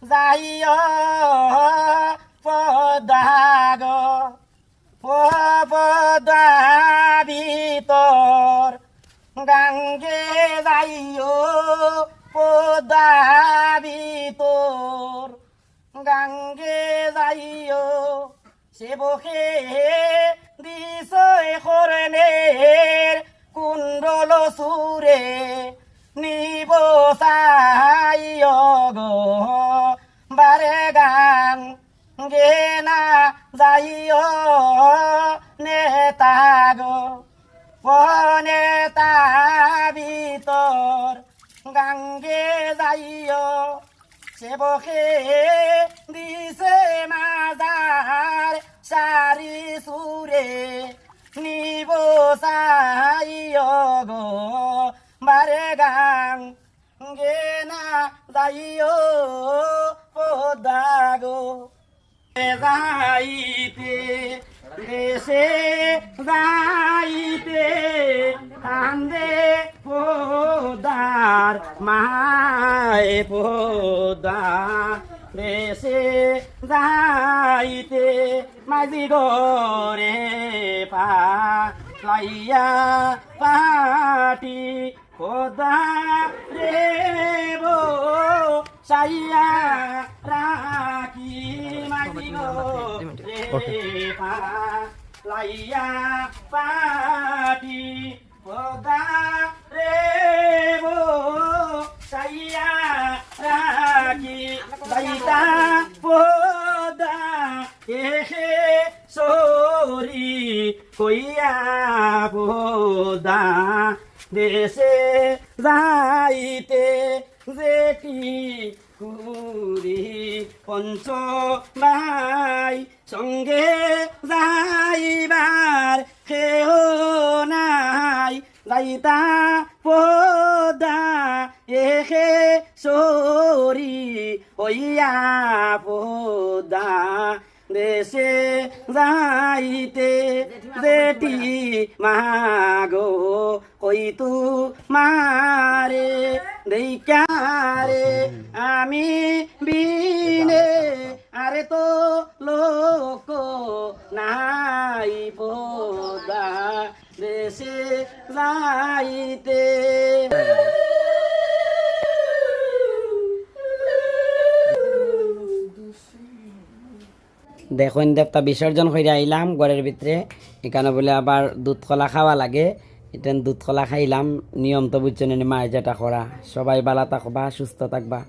যাইও পদাগ পদা ভিতর গাঙ্গে যাইও পদা ভিতর গাঙ্গে যাইও সেবকে দিশয় করণের কুণ্ডল সুরে নিব সাইয় গো বারে গান গেনা যাইও নেতা গো ও নেতা ভিতর গাঙ্গে যাইও সেবকে দিছে মাজার সারি সুরে নিব সাইয় গো বারে গান গেনা যাইও পদা গো যাইতে দেশে যাইতে কান্দে পদার মায় পদা দেশে যাইতে মাঝি গরে পা লাইয়া পাটি পদা রে বো সাইয়া রাখি মাঝি গরে পা লাইয়া পাটি পদা রে বো সাইয়া রাখি লাইতা পদা এসে সরি কইয়া পদা দেশে যাইতে যেটি কুড়ি পঞ্চ ভাই সঙ্গে যাইবার কেহ নাই যাইতা পদা এসে সরি হইয়া পদা দেশে যাইতে যেটি মাগো কইতু মারে দেইকারে আমি বিনে আরে তো লোক নাই পদা দেশে যাইতে দেখুন দেবতা বিসর্জন করে আইলাম ঘরের ভিতরে এখানে বলে আবার দুধ কলা খাওয়া লাগে এটা দুধ কলা খাইলাম নিয়ম তো বুঝছেন মায়ের যেটা করা সবাই ভালো থাকবা সুস্থ থাকবা